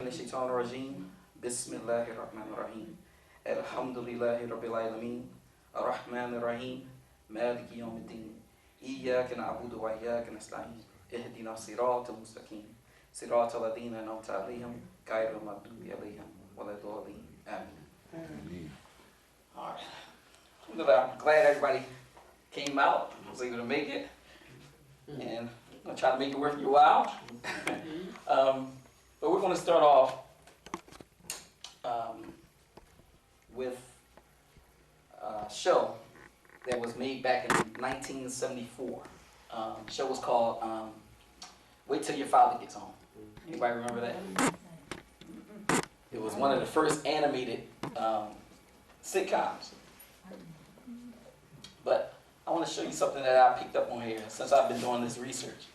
الشيطان الرجيم بسم الله الرحمن الرحيم الحمد لله رب العالمين الرحمن الرحيم مالك يوم الدين إياك نعبد وإياك نستعين اهدنا الصراط المستقيم صراط الذين أنعمت عليهم غير المغضوب عليهم ولا الضالين آمين. All right. Alhamdulillah, I'm glad everybody came out, was able to make it, and I'm going to try to make it worth your while. But we're going to start off with a show that was made back in 1974. The show was called Wait Till Your Father Gets Home. Anybody remember that? It was one of the first animated sitcoms. But I want to show you something that I picked up on here since I've been doing this research.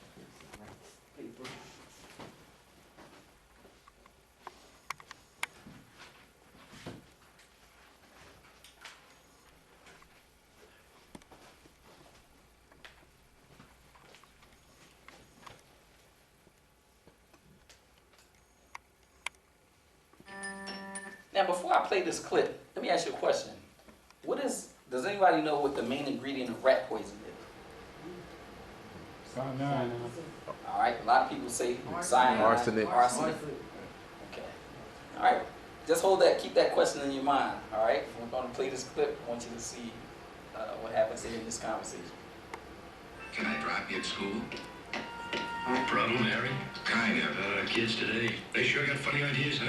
Now, before I play this clip, let me ask you a question. Does anybody know what the main ingredient of rat poison is? Cyanide. All right, a lot of people say cyanide. Arsenic. Okay. All right, just keep that question in your mind, all right? We're going to play this clip. I want you to see what happens here in this conversation. Can I drop you at school? No problem, Harry. Kind of. Kids today, they sure got funny ideas, huh?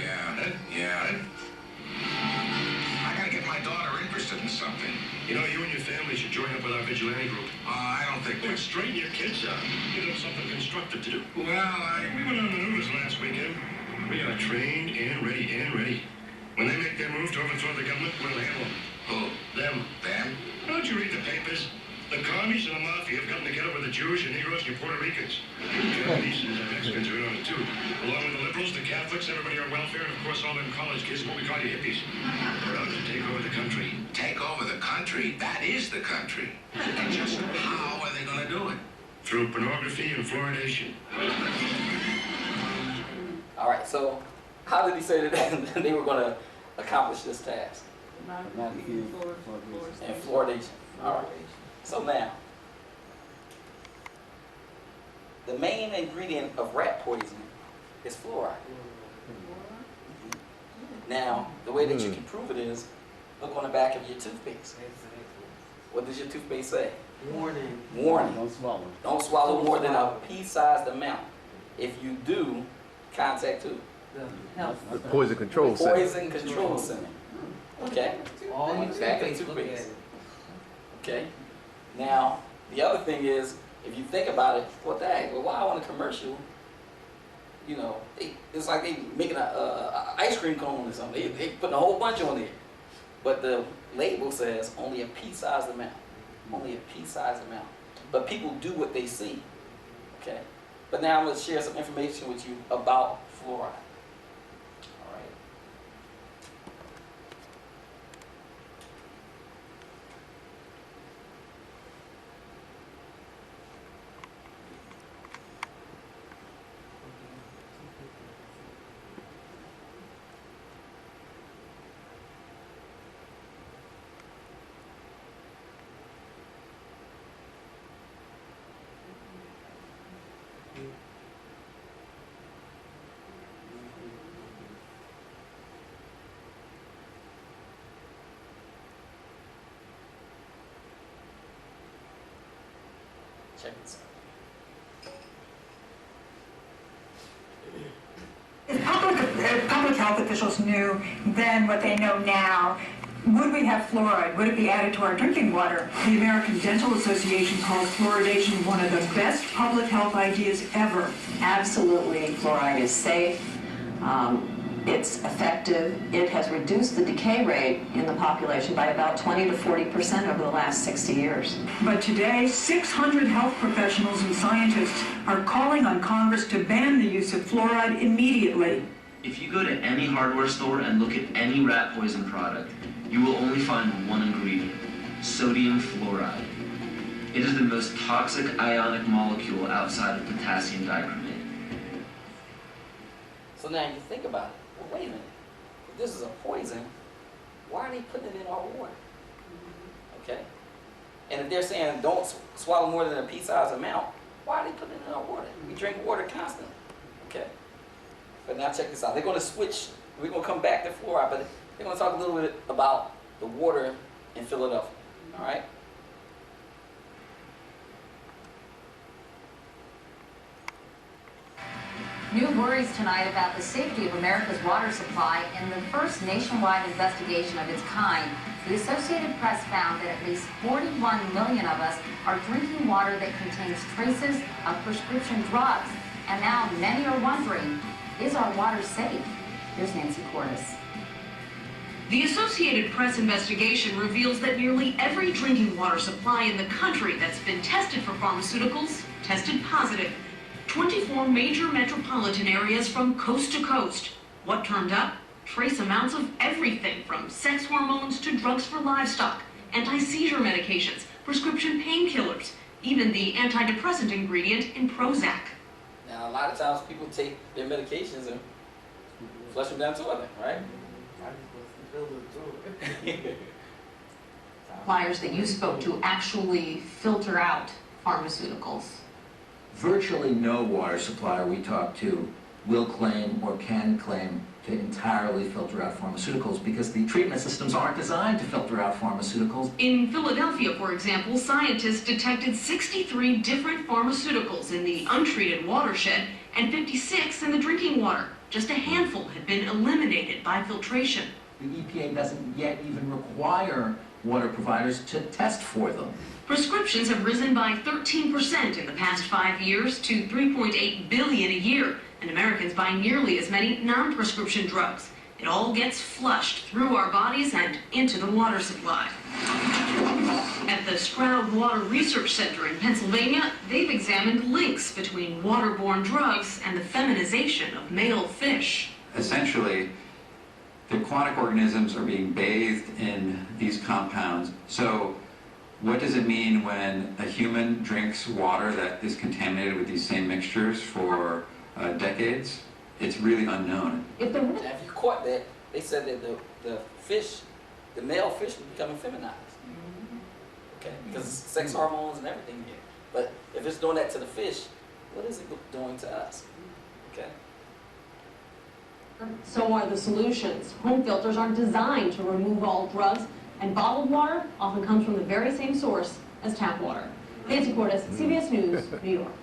Yeah. I gotta get my daughter interested in something. You know, you and your family should join up with our vigilante group. I don't think Look, straighten your kids out. Give them something constructive to do. Well, We went on maneuvers last weekend. We are trained and ready. When they make their move to overthrow the government, we'll handle them. Who? Them. Them? Don't you read the papers? The commies and the mafia have gotten together with the Jewish and Negroes and Puerto Ricans. Japanese and Mexicans are in on it too. Along with the liberals, the Catholics, everybody on welfare, and of course all them college kids, what we call you hippies. They're out to take over the country. Take over the country? That is the country. And just how are they gonna do it? Through pornography and fluoridation. All right, so how did he say that they were going to accomplish this task? And fluoridation. All right. So now, the main ingredient of rat poison is fluoride. Now, the way that you can prove it is, look on the back of your toothpaste. What does your toothpaste say? Warning. Warning. Don't swallow. Don't swallow more than a pea-sized amount. If you do, contact who? The Poison Control Center. Poison Control Center. Okay? All you Back of toothpaste, look at toothpaste. it. Okay? Now, the other thing is, if you think about it, what the heck? Well, why on a commercial, you know, it's like they making a ice cream cone or something. They putting a whole bunch on there. But the label says only a pea-sized amount. Only a pea-sized amount. But people do what they see. Okay? But now I'm going to share some information with you about fluoride. All right. Check this out. If public health officials knew then what they know now, would we have fluoride? Would it be added to our drinking water? The American Dental Association calls fluoridation one of the best public health ideas ever. Absolutely, fluoride is safe. It's effective. It has reduced the decay rate in the population by about 20 to 40% over the last 60 years. But today, 600 health professionals and scientists are calling on Congress to ban the use of fluoride immediately. If you go to any hardware store and look at any rat poison product, you will only find one ingredient: sodium fluoride. It is the most toxic ionic molecule outside of potassium dichromate. So now you think about it. Well, wait a minute. If this is a poison, why are they putting it in our water? Okay? And if they're saying don't swallow more than a pea-sized amount, why are they putting it in our water? We drink water constantly. Okay? But now check this out. They're going to switch. We're going to come back to fluoride, but they're going to talk a little bit about the water in Philadelphia. All right? New worries tonight about the safety of America's water supply in the first nationwide investigation of its kind. The Associated Press found that at least 41 million of us are drinking water that contains traces of prescription drugs. And now many are wondering, is our water safe? Here's Nancy Cordes. The Associated Press investigation reveals that nearly every drinking water supply in the country that's been tested for pharmaceuticals tested positive. 24 major metropolitan areas from coast to coast. What turned up? Trace amounts of everything from sex hormones to drugs for livestock, anti-seizure medications, prescription painkillers, even the antidepressant ingredient in Prozac. Now, a lot of times people take their medications and flush them down the toilet, right? Suppliers that you spoke to actually filter out pharmaceuticals. Virtually no water supplier we talk to will claim or can claim to entirely filter out pharmaceuticals because the treatment systems aren't designed to filter out pharmaceuticals. In Philadelphia, for example, scientists detected 63 different pharmaceuticals in the untreated watershed and 56 in the drinking water. Just a handful had been eliminated by filtration. The EPA doesn't yet even require water providers to test for them. Prescriptions have risen by 13% in the past 5 years to 3.8 billion a year, and Americans buy nearly as many non-prescription drugs. It all gets flushed through our bodies and into the water supply. At the Stroud Water Research Center in Pennsylvania, they've examined links between waterborne drugs and the feminization of male fish. Essentially, the aquatic organisms are being bathed in these compounds. So what does it mean when a human drinks water that is contaminated with these same mixtures for decades? It's really unknown. If you caught that, they said that the fish, the male fish, would become feminized. Okay, because sex hormones and everything here. But if it's doing that to the fish, what is it doing to us? Okay. So are the solutions. Home filters aren't designed to remove all drugs, and bottled water often comes from the very same source as tap water. Nancy Cordes, CBS News, New York.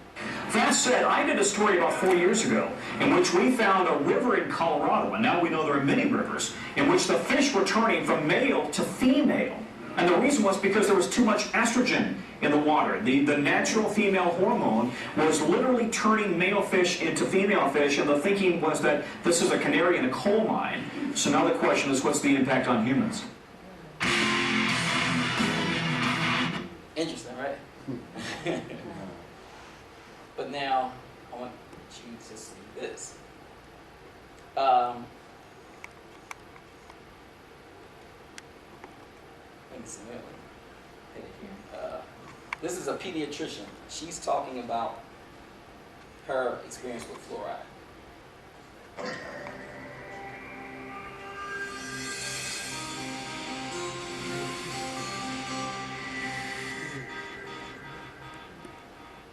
That said, I did a story about 4 years ago in which we found a river in Colorado, and now we know there are many rivers, in which the fish were turning from male to female. And the reason was because there was too much estrogen in the water. The natural female hormone was literally turning male fish into female fish, and the thinking was that this is a canary in a coal mine. So now the question is, what's the impact on humans? Interesting, right? But now, I want you to see this. Let me see. This is a pediatrician. She's talking about her experience with fluoride.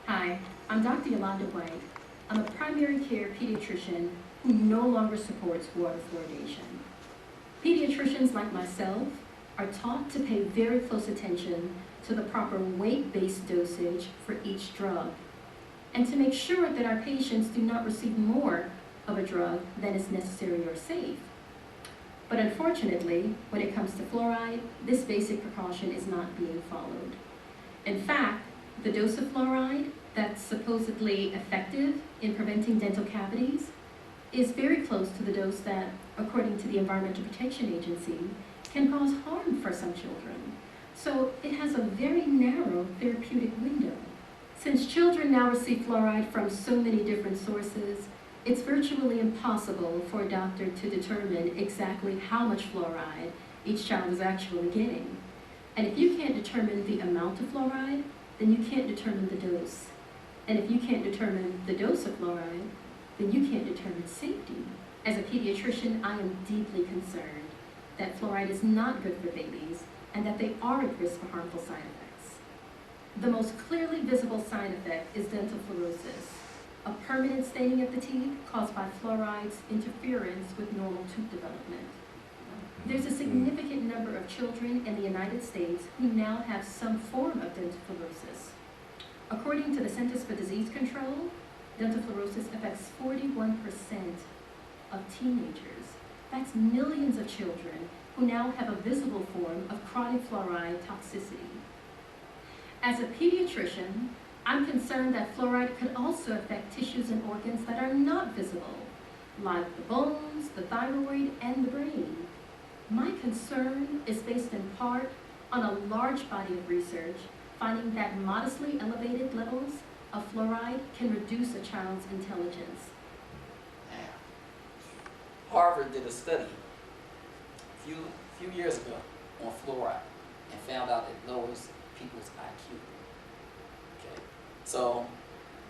Hi, I'm Dr. Yolanda White. I'm a primary care pediatrician who no longer supports water fluoridation. Pediatricians like myself are taught to pay very close attention to the proper weight-based dosage for each drug, and to make sure that our patients do not receive more of a drug than is necessary or safe. But unfortunately, when it comes to fluoride, this basic precaution is not being followed. In fact, the dose of fluoride that's supposedly effective in preventing dental cavities is very close to the dose that, according to the Environmental Protection Agency, can cause harm for some children. So it has a very narrow therapeutic window. Since children now receive fluoride from so many different sources, it's virtually impossible for a doctor to determine exactly how much fluoride each child is actually getting. And if you can't determine the amount of fluoride, then you can't determine the dose. And if you can't determine the dose of fluoride, then you can't determine safety. As a pediatrician, I am deeply concerned that fluoride is not good for babies and that they are at risk for harmful side effects. The most clearly visible side effect is dental fluorosis, a permanent staining of the teeth caused by fluoride's interference with normal tooth development. There's a significant number of children in the United States who now have some form of dental fluorosis. According to the Centers for Disease Control, dental fluorosis affects 41% of teenagers. That's millions of children who now have a visible form of chronic fluoride toxicity. As a pediatrician, I'm concerned that fluoride could also affect tissues and organs that are not visible, like the bones, the thyroid, and the brain. My concern is based in part on a large body of research finding that modestly elevated levels of fluoride can reduce a child's intelligence. Harvard did a study a few years ago on fluoride and found out it lowers people's IQ. Okay, so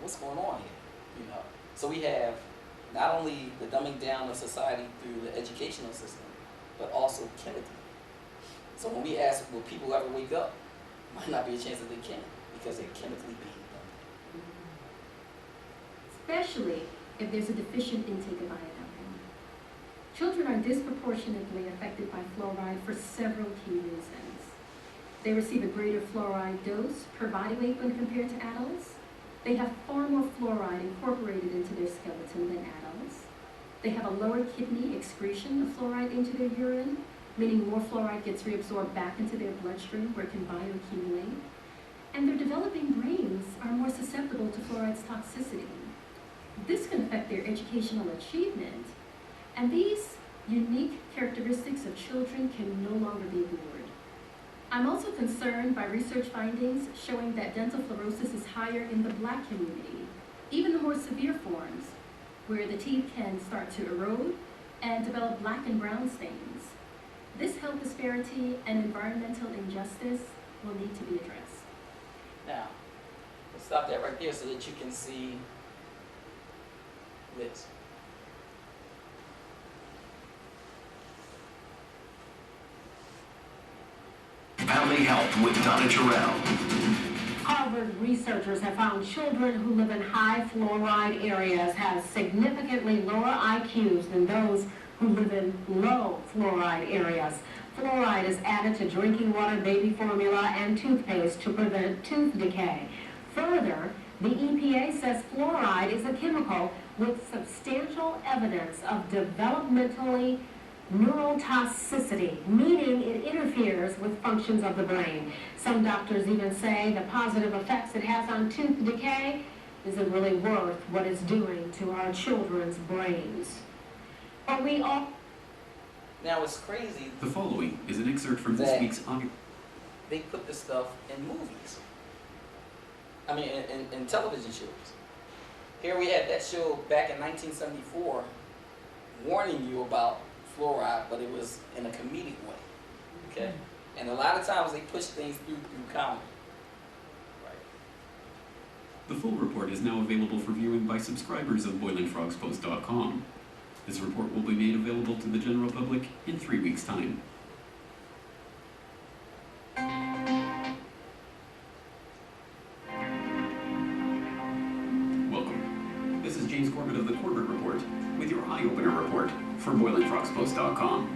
what's going on here? So we have not only the dumbing down of society through the educational system, but also chemically. So when we ask, will people ever wake up? Might not be a chance that they can, because they're chemically being dumbed down. Especially if there's a deficient intake of iodine. Children are disproportionately affected by fluoride for several key reasons. They receive a greater fluoride dose per body weight when compared to adults. They have far more fluoride incorporated into their skeleton than adults. They have a lower kidney excretion of fluoride into their urine, meaning more fluoride gets reabsorbed back into their bloodstream where it can bioaccumulate. And their developing brains are more susceptible to fluoride's toxicity. This can affect their educational achievement. And these unique characteristics of children can no longer be ignored. I'm also concerned by research findings showing that dental fluorosis is higher in the Black community, even the more severe forms, where the teeth can start to erode and develop black and brown stains. This health disparity and environmental injustice will need to be addressed. Now, let's stop that right there so that you can see this. Family Health with Donna Terrell. Harvard researchers have found children who live in high fluoride areas have significantly lower IQs than those who live in low fluoride areas. Fluoride is added to drinking water, baby formula, and toothpaste to prevent tooth decay. Further, the EPA says fluoride is a chemical with substantial evidence of developmentally neurotoxicity, meaning it interferes with functions of the brain. Some doctors even say the positive effects it has on tooth decay isn't really worth what it's doing to our children's brains. But we all... Now it's crazy. The following is an excerpt from this week's... They put this stuff in movies. I mean, in television shows. Here we had that show back in 1974 warning you about fluoride, but it was in a comedic way, okay? And a lot of times they push things through comedy. Right. The full report is now available for viewing by subscribers of BoilingFrogsPost.com. This report will be made available to the general public in 3 weeks' time. Welcome. This is James Corbett of the Corbett Report with your eye-opener report for BoilingFrogsPost.com.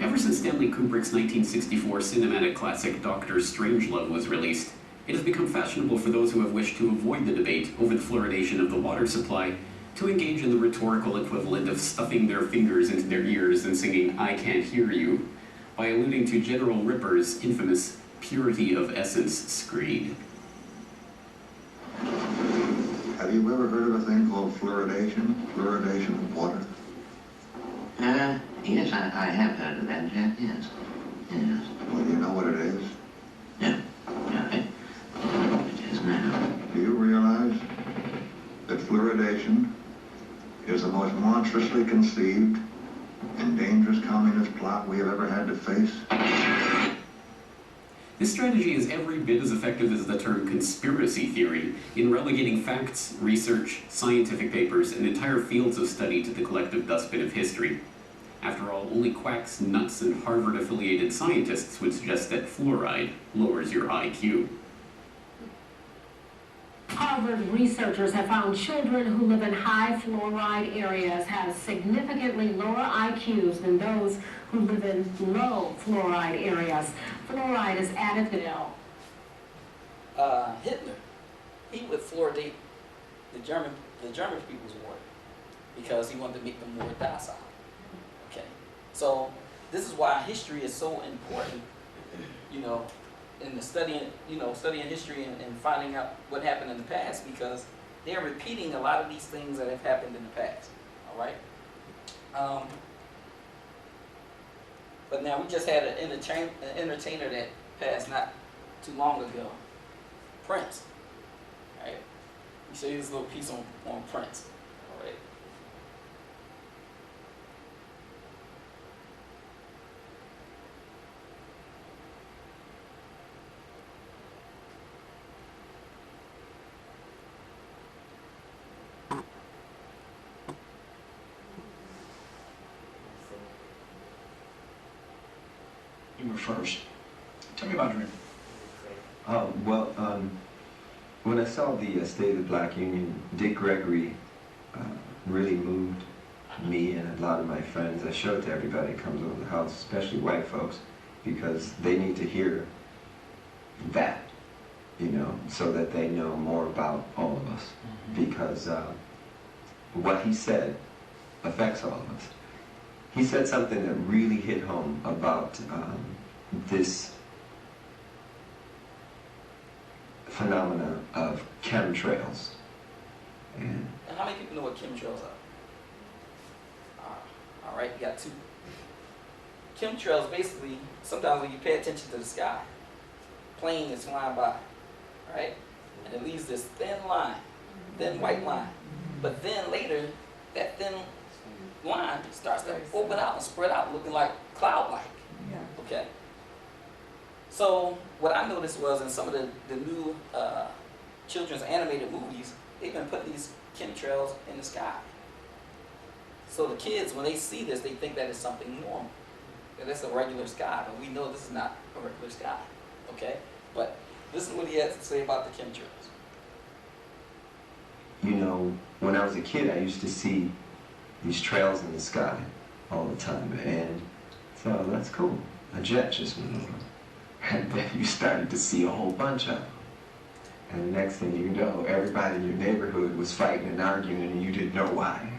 Ever since Stanley Kubrick's 1964 cinematic classic Dr. Strangelove was released, it has become fashionable for those who have wished to avoid the debate over the fluoridation of the water supply to engage in the rhetorical equivalent of stuffing their fingers into their ears and singing "I Can't Hear You" by alluding to General Ripper's infamous purity of essence screed. Have you ever heard of a thing called fluoridation? Fluoridation of water? Yes, I have heard of that, Jack, yes. Yes. Well, do you know what it is? No. Okay. It is now. Do you realize that fluoridation is the most monstrously conceived and dangerous communist plot we have ever had to face? This strategy is every bit as effective as the term conspiracy theory in relegating facts, research, scientific papers, and entire fields of study to the collective dustbin of history. After all, only quacks, nuts, and Harvard-affiliated scientists would suggest that fluoride lowers your IQ. Harvard researchers have found children who live in high fluoride areas have significantly lower IQs than those who live in low fluoride areas. Fluoride is added to Hitler, he would fluoridate the German people's water because he wanted to make them more docile. Okay, so this is why history is so important, you know, in the studying history and finding out what happened in the past, because they're repeating a lot of these things that have happened in the past. All right. But now we just had an entertainer that passed not too long ago, Prince. All right. Let me show you this little piece on Prince. All right. You were first. Tell me about your dream. When I saw the State of the Black Union, Dick Gregory really moved me and a lot of my friends. I show it to everybody that comes over the house, especially white folks, because they need to hear that, you know, so that they know more about all of us. Because what he said affects all of us. He said something that really hit home about this phenomena of chemtrails. And how many people know what chemtrails are? All right, you got two. Chemtrails basically, sometimes when you pay attention to the sky, plane is flying by, right? And it leaves this thin line, thin white line. But then later, that thin line starts to open out and spread out, looking like cloud-like. Okay. So what I noticed was in some of the new children's animated movies, they've been putting these chemtrails in the sky. So the kids, when they see this, they think that it's something normal. That it's a regular sky, but we know this is not a regular sky. Okay? But this is what he has to say about the chemtrails. You know, when I was a kid, I used to see these trails in the sky all the time, and so that's cool. A jet just went over. And then you started to see a whole bunch of them. And the next thing you know, everybody in your neighborhood was fighting and arguing, and you didn't know why.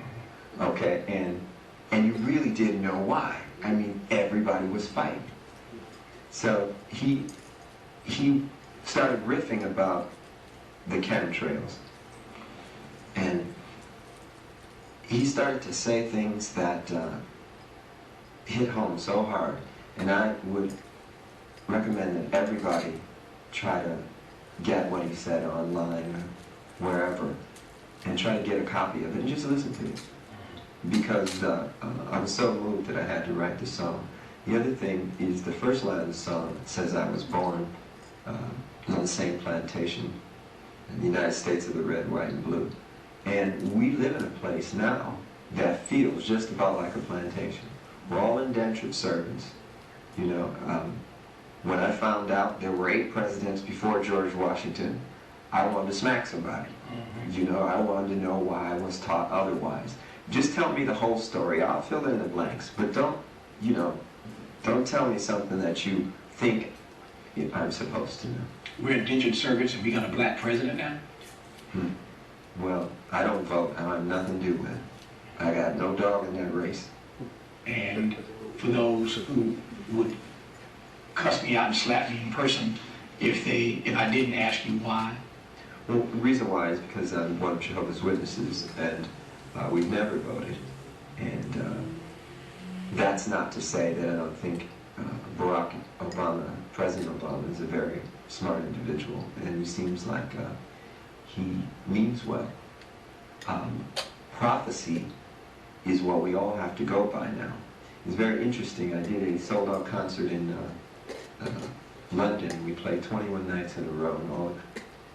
Okay, and you really didn't know why. I mean, everybody was fighting. So he started riffing about the chemtrails. And he started to say things that hit home so hard. And I would recommend that everybody try to get what he said online or wherever and try to get a copy of it and just listen to it. Because I was so moved that I had to write the song. The other thing is the first line of the song says I was born on the same plantation in the United States of the red, white, and blue. And we live in a place now that feels just about like a plantation. We're all indentured servants. You know, when I found out there were 8 presidents before George Washington, I wanted to smack somebody. You know, I wanted to know why I was taught otherwise. Just tell me the whole story. I'll fill in the blanks. But don't, you know, don't tell me something that you think I'm supposed to know. We're indentured servants and we got a black president now? Well, I don't vote. I have nothing to do with it. I got no dog in that race. And for those who would cuss me out and slap me in person if I didn't ask you why? Well, the reason why is because I'm one of Jehovah's Witnesses, and we've never voted. And that's not to say that I don't think Barack Obama, President Obama, is a very smart individual, and he seems like he means well. Prophecy is what we all have to go by now. It's very interesting. I did a sold-out concert in London. We played 21 nights in a row and all.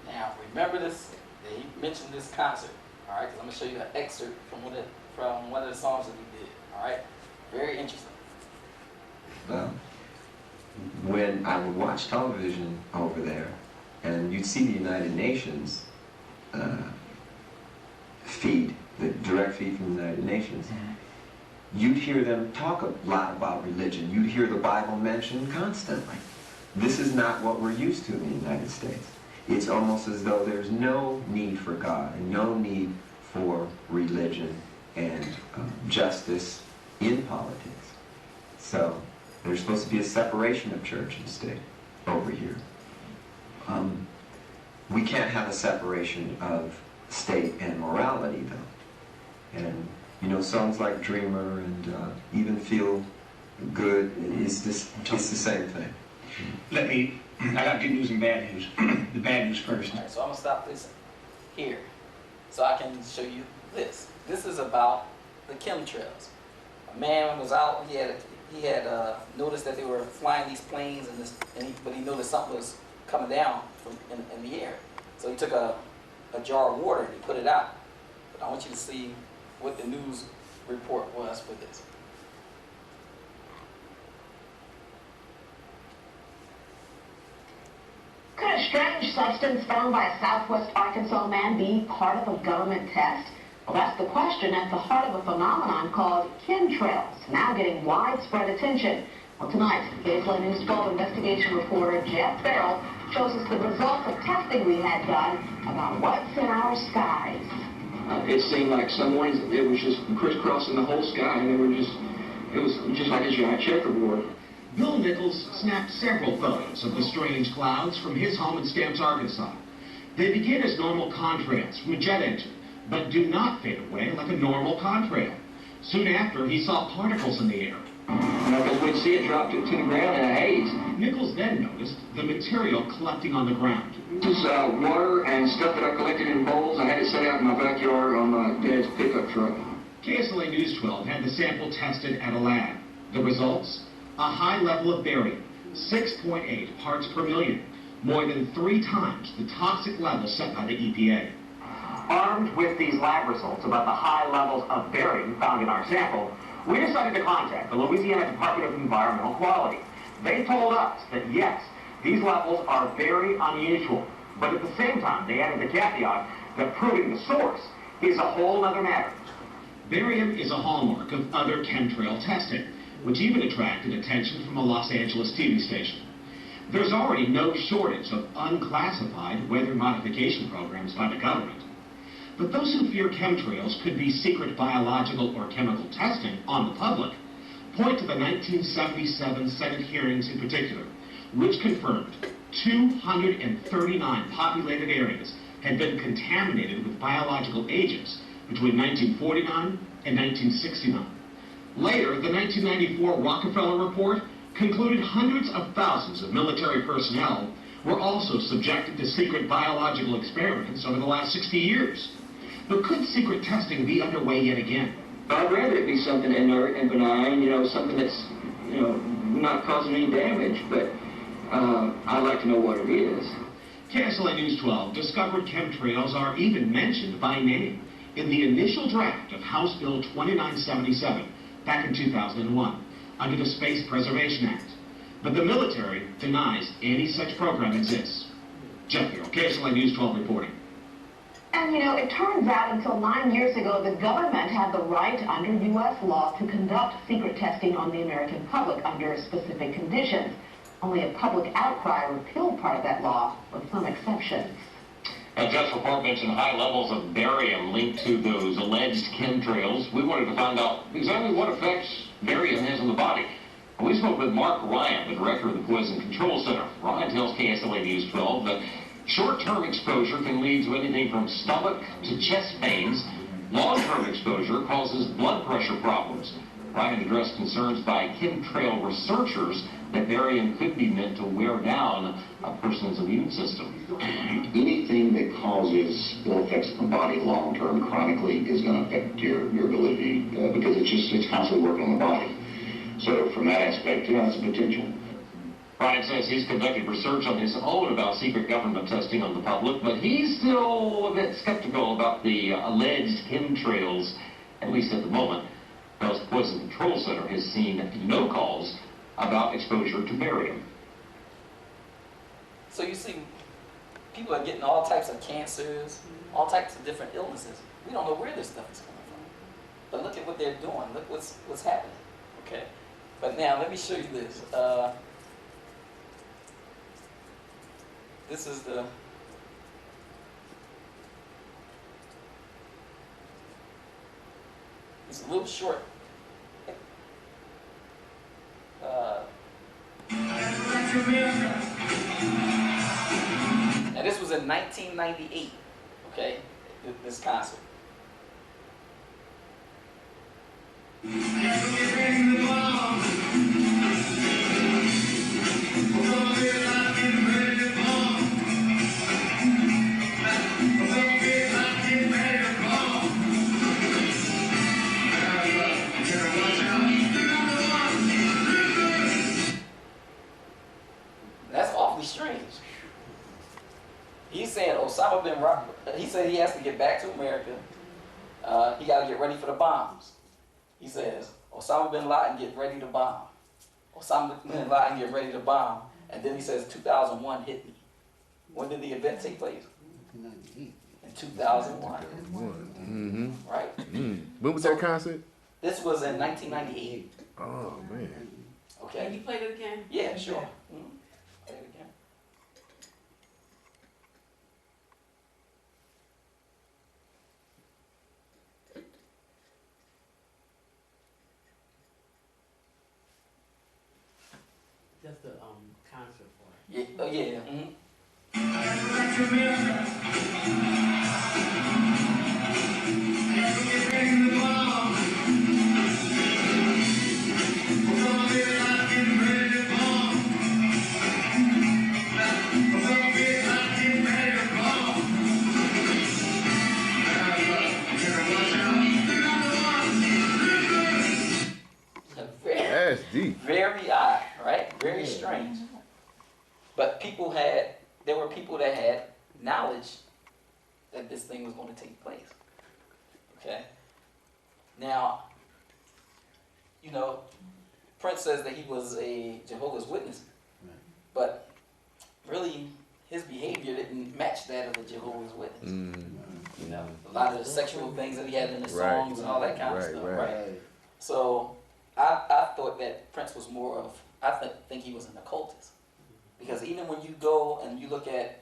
Now, remember this, he mentioned this concert, all right? 'Cause I'm going to show you an excerpt from one of the songs that we did, all right? Very interesting. Well, when I would watch television over there, and you'd see the United Nations feed, the direct feed from the United Nations, you'd hear them talk a lot about religion. You'd hear the Bible mentioned constantly. This is not what we're used to in the United States. It's almost as though there's no need for God and no need for religion and justice in politics. So there's supposed to be a separation of church and state over here. We can't have a separation of state and morality, though. And you know, songs like Dreamer and Even Feel Good, it's the same thing. I got good news and bad news. The bad news first. All right, so I'm going to stop this here so I can show you this. This is about the chemtrails. A man was out, he had noticed that they were flying these planes, but he noticed something was coming down from in the air. So he took a jar of water and he put it out. But I want you to see what the news report was for this. Could a strange substance found by a Southwest Arkansas man be part of a government test? Well, that's the question at the heart of a phenomenon called chemtrails, now getting widespread attention. Well, tonight, KSLA News 12 investigation reporter Jeff Farrell shows us the results of testing we had done about what's in our skies. It seemed like some mornings it was just crisscrossing the whole sky, and it was just like a giant checkerboard. Bill Nichols snapped several photos of the strange clouds from his home in Stamps, Arkansas. They begin as normal contrails from a jet engine, but do not fade away like a normal contrail. Soon after, he saw particles in the air. Because we'd see it drop to the ground in a haze. Nichols then noticed the material collecting on the ground. This is water and stuff that I collected in bowls. I had it set out in my backyard on my dad's pickup truck. KSLA News 12 had the sample tested at a lab. The results? A high level of barium, 6.8 parts per million, more than 3 times the toxic level set by the EPA. Armed with these lab results about the high levels of barium found in our sample, we decided to contact the Louisiana Department of Environmental Quality. They told us that yes, these levels are very unusual, but at the same time they added the caveat that proving the source is a whole other matter. Barium is a hallmark of other chemtrail testing, which even attracted attention from a Los Angeles TV station. There's already no shortage of unclassified weather modification programs by the government. But those who fear chemtrails could be secret biological or chemical testing on the public point to the 1977 Senate hearings in particular, which confirmed 239 populated areas had been contaminated with biological agents between 1949 and 1969. Later, the 1994 Rockefeller Report concluded hundreds of thousands of military personnel were also subjected to secret biological experiments over the last 60 years. But could secret testing be underway yet again? I'd rather it be something inert and benign, something that's, not causing any damage, but I'd like to know what it is. KSLA News 12 discovered chemtrails are even mentioned by name in the initial draft of House Bill 2977 back in 2001 under the Space Preservation Act. But the military denies any such program exists. Jeff Farrell, KSLA News 12 reporting. And it turns out until 9 years ago, the government had the right under U.S. law to conduct secret testing on the American public under specific conditions. Only a public outcry repealed part of that law, with some exceptions. Jeff's report mentioned high levels of barium linked to those alleged chemtrails. We wanted to find out exactly what effects barium has on the body. We spoke with Mark Ryan, the director of the Poison Control Center. Ryan tells KSLA News 12 that short-term exposure can lead to anything from stomach to chest pains. Long-term exposure causes blood pressure problems. Ryan addressed concerns by chemtrail researchers that barium could be meant to wear down a person's immune system. Anything that causes ill effects on the body long-term, chronically, is going to affect your ability because it's constantly working on the body. So from that aspect, yeah, it's a potential. Ryan says he's conducted research on his own about secret government testing on the public, but he's still a bit skeptical about the alleged chemtrails, at least at the moment. The Poison Control Center has seen no calls about exposure to barium. So you see, people are getting all types of cancers, all types of different illnesses. We don't know where this stuff is coming from. But look at what they're doing. Look what's happening. Okay. But now let me show you this. This is the it's a little short. And this was in 1998. Okay, this concert. That's awfully strange. He's saying Osama bin Laden, he said he has to get back to America. He got to get ready for the bombs. He says, Osama bin Laden, get ready to bomb. Osama bin Laden, get ready to bomb. And then he says, 2001 hit me. When did the event take place? In 2001. Mm-hmm. Right? When was that concert? This was in 1998. Oh, man. Okay. Can you play that again? Yeah, sure. Mm-hmm. Play it again. Just the concert part. Yeah. Oh, yeah. Mm-hmm. That's deep. Very odd, right? Very strange. But there were people that had knowledge that this thing was going to take place. Okay? Now, you know, Prince says that he was a Jehovah's Witness, but really his behavior didn't match that of a Jehovah's Witness. You know, a lot of the sexual things that he had in the songs and all that kind of stuff, right? So I thought that Prince was more of, think he was an occultist. Because even when you go and you look at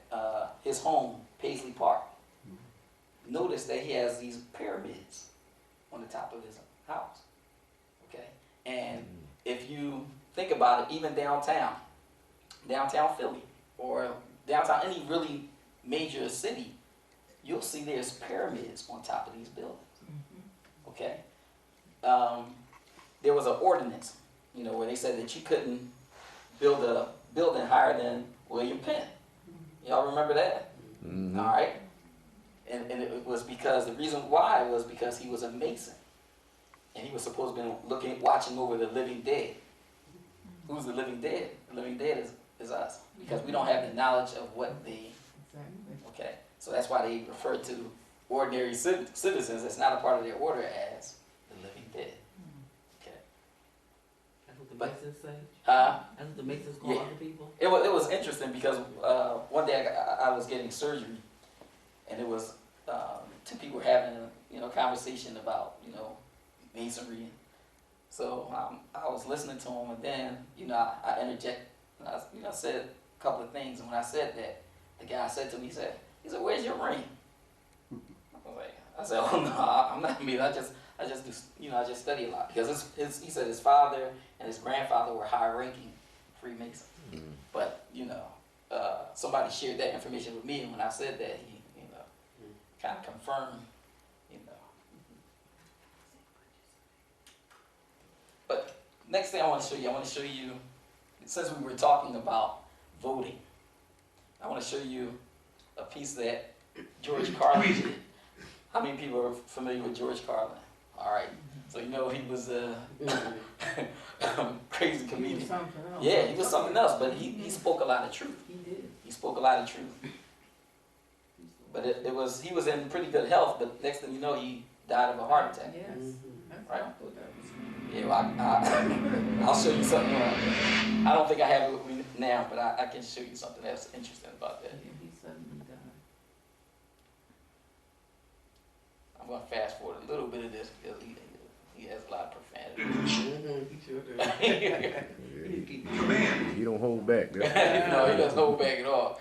his home, Paisley Park, notice that he has these pyramids on the top of his house. Okay? And if you think about it, even downtown Philly, or downtown any really major city, you'll see there's pyramids on top of these buildings. Okay? There was an ordinance, you know, where they said that you couldn't build a building higher than William Penn. Y'all remember that? All right? And it was because, the reason why was because he was a Mason. And he was supposed to be watching over the living dead. Who's the living dead? The living dead is us. Because we don't have the knowledge of what they... Okay? So that's why they refer to ordinary citizens that's not a part of their order as the living dead. Okay? That's what the Masons say? That's what the Masons call other people? It was interesting because one day I was getting surgery, and it was two people having a conversation about masonry. So I was listening to them, and then I interject. I said a couple of things, and when I said that, the guy said to me, he said, "Where's your ring?" I said, "Oh no, I'm not me. I just do, I just study a lot." Because he said his father and his grandfather were high-ranking Freemasons. But somebody shared that information with me, and when I said that, he kind of confirmed, But next thing I want to show you, since we were talking about voting, I want to show you a piece that George Carlin did. How many people are familiar with George Carlin? All right. So he was crazy He comedian. was something else. Yeah, he was something else, but he spoke a lot of truth. He did. He spoke a lot of truth. But he was in pretty good health, but next thing you know, he died of a heart attack. Yes. That's Right. what I thought that was. Yeah, well, I'll show you something. I don't think I have it with me now, but I can show you something that's interesting about that. Yeah, he suddenly died. I'm going to fast forward a little bit of this because he has a lot of profanity. He sure did. He don't hold back. No, he doesn't hold back at all.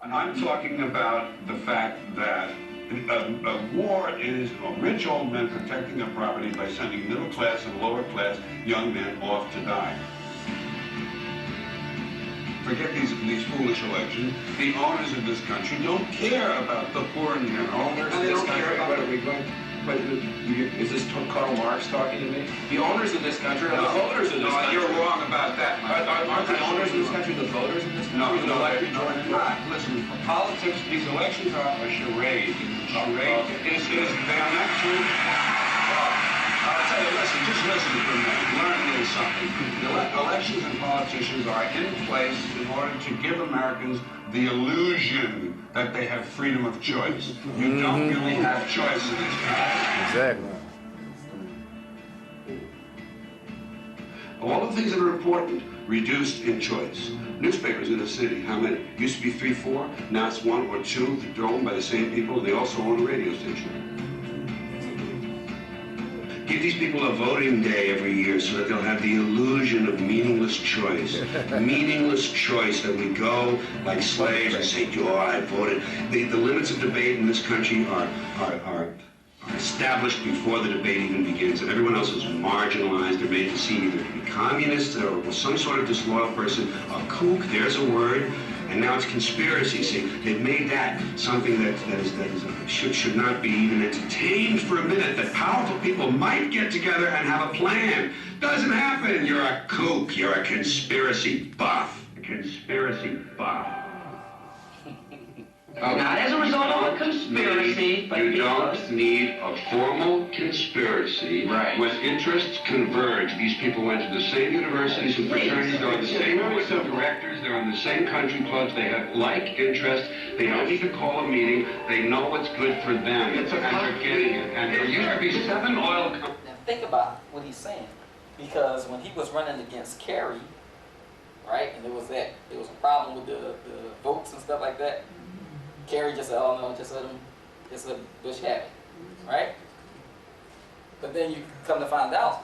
I'm talking about the fact that a war is rich old men protecting their property by sending middle class and lower class young men off to die. Forget these foolish elections. The owners of this country don't care about the poor and the owners of this country. Is this Karl Marx talking to me? The owners of this country are the voters of this country. No, you're wrong about that. Aren't the owners of this country the voters of this country? No, Elected no, during not. Listen, politics, these elections are a charade. Charade. They are not true. I'll tell you, just listen for a minute. Learn a little something. Elections and politicians are in place in order to give Americans the illusion that they have freedom of choice. You don't really have choice in this country. Exactly. All the things that are important reduced in choice. Newspapers in the city, how many? Used to be 3, 4, now it's 1 or 2. They're owned by the same people. They also own a radio station. Give these people a voting day every year so that they'll have the illusion of meaningless choice. Meaningless choice that we go like slaves and say, oh, I voted. The limits of debate in this country are established before the debate even begins, and everyone else is marginalized. They're made to seem either to be communists or some sort of disloyal person. A kook, there's a word. And now it's conspiracy. See, they've made that something that should not be even entertained for a minute, that powerful people might get together and have a plan. Doesn't happen. You're a kook. You're a conspiracy buff. A conspiracy buff. Not as a result of a conspiracy, but you because... don't need a formal conspiracy. Right. When interests converge, these people went to the same universities and fraternities, they're on the same boards of directors, they're in the same country clubs, they have like interests, they don't need to call a meeting, they know what's good for them, and they're getting it. And there used to be 7 oil companies. Now think about what he's saying, because when he was running against Kerry, right, and there was a problem with the votes and stuff like that. Kerry just said, oh no, just let Bush have it, right? But then you come to find out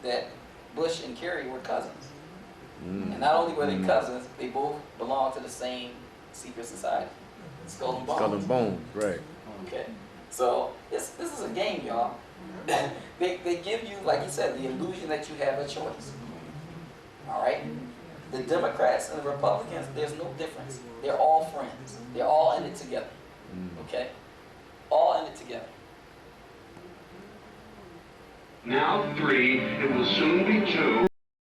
that Bush and Kerry were cousins. And not only were they cousins, they both belonged to the same secret society, Skull and Bones. Skull and Bones, right. Okay, so this is a game, y'all. they give you, like you said, the illusion that you have a choice. All right? The Democrats and the Republicans, there's no difference. They're all friends. They're all in it together. Okay? All in it together. Now 3, it will soon be 2.